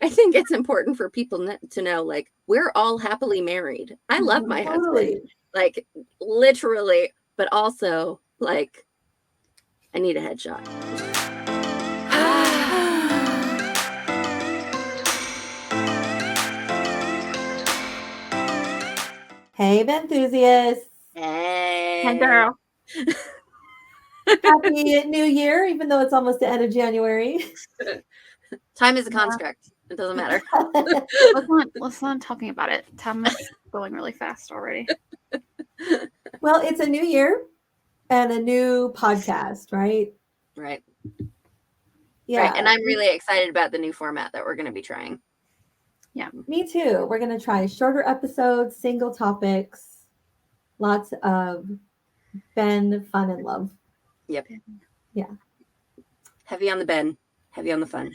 I think it's important for people to know, like, we're all happily married. I love my husband, like, literally, but also, like, I need a headshot. Hey, Benthusiasts. Hey, girl. Happy New Year, even though it's almost the end of January. Time is a construct. It doesn't matter. Let's not talking about it. Time is going really fast already. Well, it's a new year and a new podcast, right? Right. Yeah. Right. And I'm really excited about the new format that we're going to be trying. Yeah. Me too. We're going to try shorter episodes, single topics, lots of Ben, fun, and love. Yep. Yeah. Heavy on the Ben, heavy on the fun.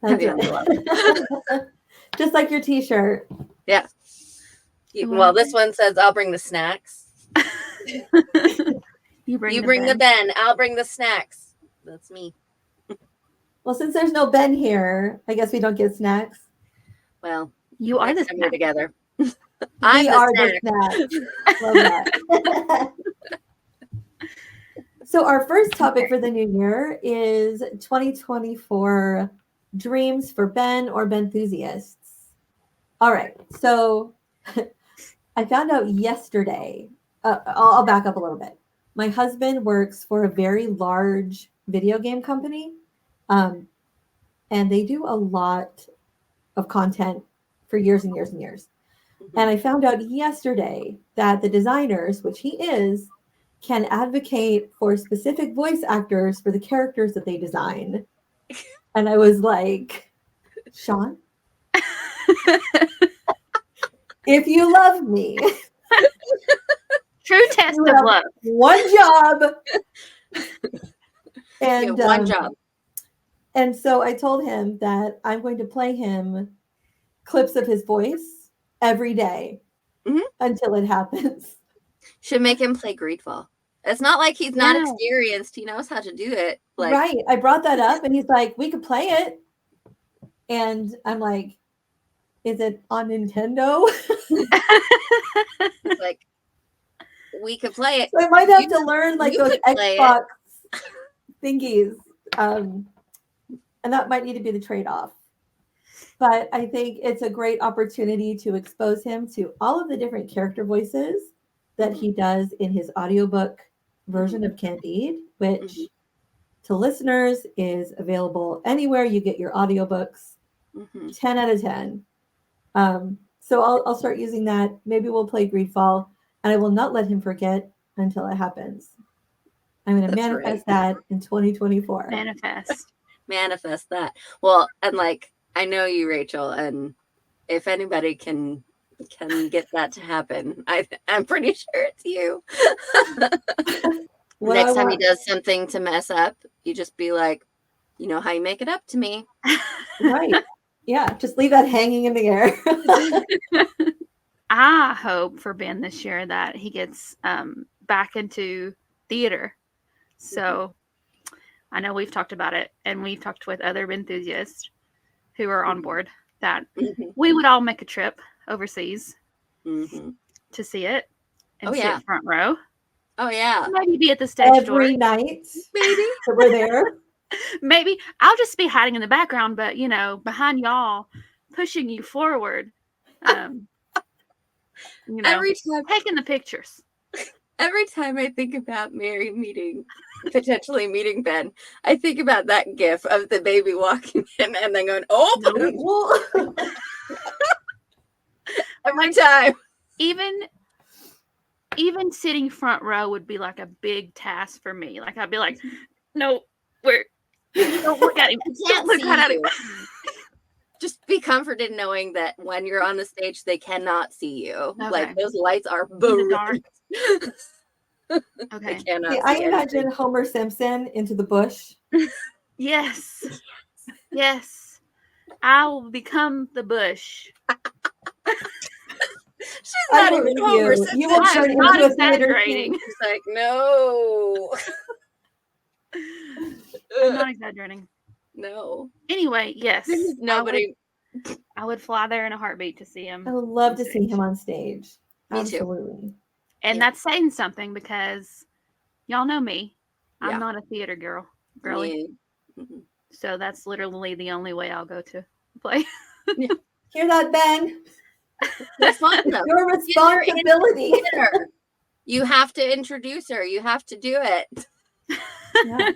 That's it. Just like your t-shirt. Yeah. Well, this one says, I'll bring the snacks. You bring the Ben. I'll bring the snacks. That's me. Well, since there's no Ben here, I guess we don't get snacks. Well, you are the snack. Together. We are the snacks. Love that. So our first topic for the new year is 2024 dreams for Ben or Benthusiasts. All right. So I found out yesterday. I'll back up a little bit. My husband works for a very large video game company. And they do a lot of content for years and years and years. Mm-hmm. And I found out yesterday that the designers, which he is, can advocate for specific voice actors for the characters that they design. And I was like, Sean, if you love me, true test of love. One job. And one job. And so I told him that I'm going to play him clips of his voice every day until it happens. Should make him play Greedfall. It's not like he's not experienced. He knows how to do it. Like, right. I brought that up and he's like, we could play it. And I'm like, is it on Nintendo? It's like, we could play it. So I might have to learn like those Xbox thingies. And that might need to be the trade-off. But I think it's a great opportunity to expose him to all of the different character voices that he does in his audiobook version of Candide, which to listeners is available anywhere you get your audiobooks. 10 out of 10. So I'll start using that. Maybe we'll play Greedfall, and I will not let him forget until it happens. I'm going to manifest that in 2024. Manifest that. Well, and like, I know you, Rachel, and if anybody can get that to happen, I'm pretty sure it's you. Next time he does something to mess up, you just be like, you know how you make it up to me. Right. Yeah, just leave that hanging in the air. I hope for Ben this year that he gets back into theater. So I know we've talked about it, and we've talked with other enthusiasts who are on board that we would all make a trip overseas to see it and sit front row. Oh, yeah. Maybe be at the stage every night. Maybe. So we're there. Maybe I'll just be hiding in the background, but, you know, behind y'all, pushing you forward. You know, every time taking the pictures. Every time I think about potentially meeting Ben, I think about that gif of the baby walking in and then going, oh, every time. Even sitting front row would be like a big task for me. Like, I'd be like, no, don't look at him. Don't look at him. Just be comforted knowing that when you're on the stage, they cannot see you. Okay. Like, those lights are dark. Okay. I imagine Homer Simpson into the bush. Yes. I will become the bush. She's not even Homer Simpson. You will turn into a theater. She's like, no. I'm not exaggerating. No. Anyway, yes. Nobody. I would fly there in a heartbeat to see him. I would love to see him on stage. Me too. Absolutely. And Yeah. that's saying something because y'all know me. I'm Yeah. not a theater girly. Yeah. Mhm. So that's literally the only way I'll go to play. Hear that, Ben? It's fun It's though. your responsibility. Theater. You have to introduce her. You have to do it. Yeah.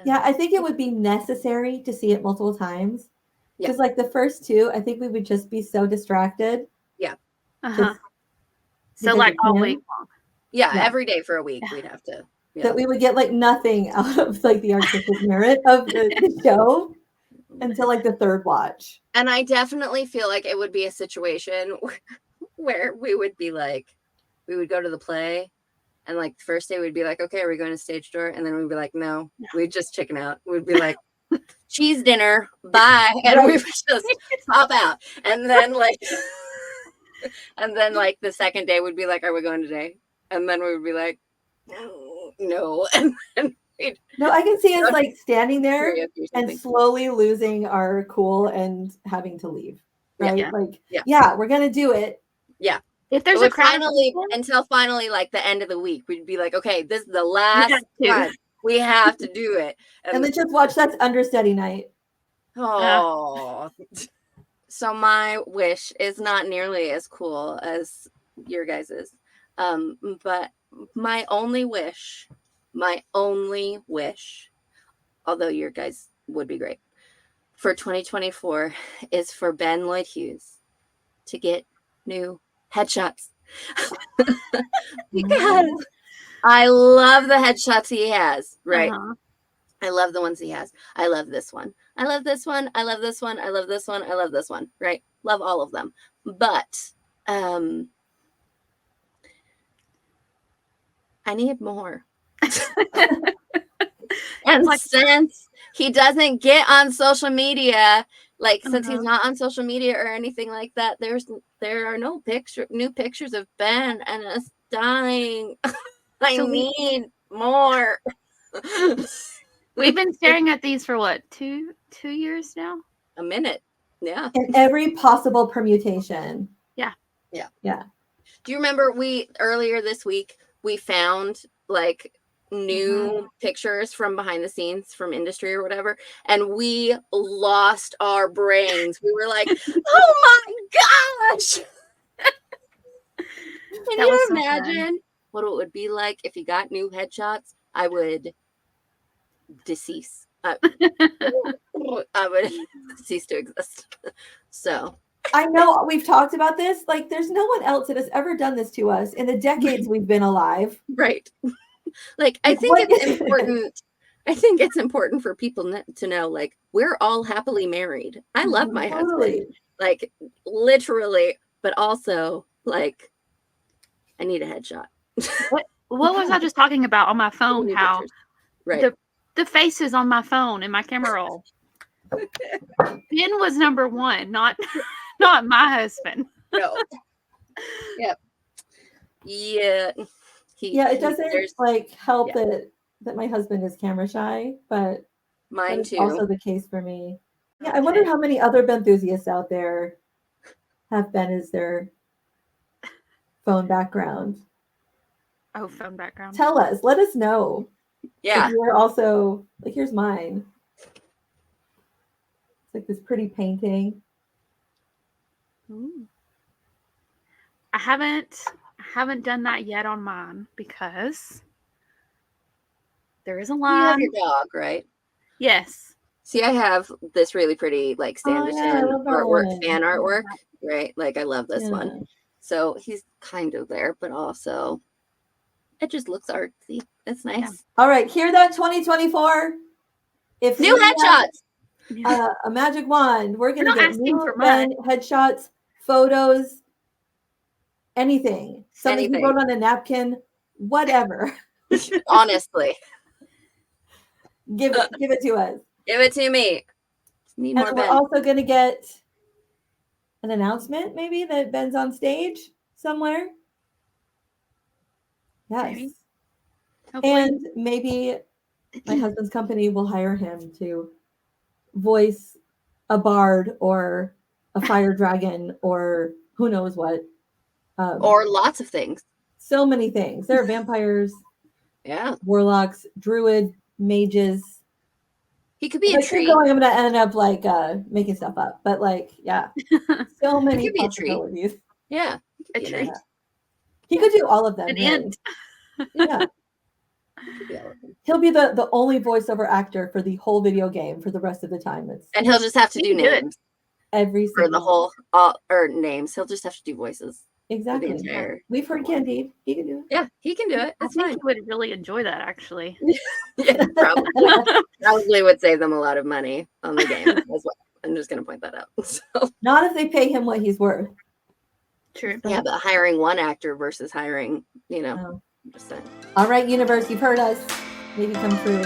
Yeah, I think it would be necessary to see it multiple times. Yeah. Because like the first two, I think we would just be so distracted. Yeah. Uh-huh. So because like of all him. week long. Yeah, Yeah. every day for a week we'd have to. Yeah. That we would get like nothing out of like the artistic merit of the show until like the third watch. And I definitely feel like it would be a situation where we would be like, we would go to the play, and like the first day we'd be like, okay, are we going to stage door? And then we'd be like, no, we'd just chicken out. We'd be like, cheese dinner, bye, and we would just pop out. And then like the second day would be like, are we going today? And then we would be like, no. And then No, I can see us like standing there karaoke or and something. slowly losing our cool and having to leave. Right? Yeah. Like, Yeah. yeah, we're gonna do it. Yeah. If there's But a crowd of people, until finally like the end of the week, we'd be like, okay, this is the have last to. time. We have to do it. And then just watch that's understudy night. Oh. So my wish is not nearly as cool as your guys's. But my only wish, although your guys would be great, for 2024 is for Ben Lloyd-Hughes to get new headshots. Because I love the headshots he has, right? Uh-huh. I love the ones he has. I love this one. I love this one. I love this one. I love this one. I love this one, right? Love all of them. But I need more. And like, since he doesn't get on social media, like since he's Uh-huh. not on social media or anything like that, there are no new pictures of Ben, and it's dying. I So need more. we've been staring at these for what, two years now? A minute. Yeah. In every possible permutation. Yeah. Yeah. Yeah. Do you remember earlier this week we found like new pictures from behind the scenes from industry or whatever, and we lost our brains. We were like, oh my gosh. Can That you was so imagine what it would be like if you got new headshots? I would decease. I would cease to exist. So I know we've talked about this. Like, there's no one else that has ever done this to us in the decades we've been alive. right. Like, I think it's important. I think it's important for people to know, like, we're all happily married. I love my husband, like, literally, but also, like, I need a headshot. What was I just talking about on my phone? How right. the faces on my phone in my camera roll. Ben was number one, not my husband. No. Yep. Yeah. It doesn't like help that my husband is camera shy, but mine too. Also the case for me. Yeah, I wonder how many other Benthusiasts out there have Ben as their phone background. Oh, phone background. Tell us. Let us know. Yeah. If you're also like, here's mine. It's like this pretty painting. Ooh. I haven't done that yet on mine because there is a line. You have your dog, right? Yes. See, I have this really pretty like Sanderson artwork, fan artwork, right? Like I love this one. So he's kind of there, but also it just looks artsy. It's nice. Yeah. All right, hear that 2024? If new headshots. A magic wand. We're gonna get new Ben headshots, photos, anything. Something he wrote on a napkin, whatever. Honestly. Give it to us. Give it to me. Need more we're Ben. also gonna get an announcement, maybe, that Ben's on stage somewhere. Yes. Maybe. And maybe my husband's company will hire him to voice a bard or a fire dragon or who knows what. Or lots of things. So many things. There are vampires, Yeah. warlocks, druid, mages. He could be If a I keep tree. going, I'm gonna end up like making stuff up. But like, yeah, so many could be a tree. possibilities. Yeah. A tree. He could do all of them. An Really. ant. Yeah. He'll be the only voiceover actor for the whole video game for the rest of the time. And he'll just have to do names. Every for the single whole or names. He'll just have to do voices. exactly. For the entire We've heard Candide. He can do it. Yeah, he can do it. I It's think fine. he would really enjoy that, actually. Yeah, probably would save them a lot of money on the game as well. I'm just gonna point that out. So, Not if they pay him what he's worth. True. yeah, but hiring one actor versus hiring, Oh. just saying. All right, universe, you've heard us. Maybe come true.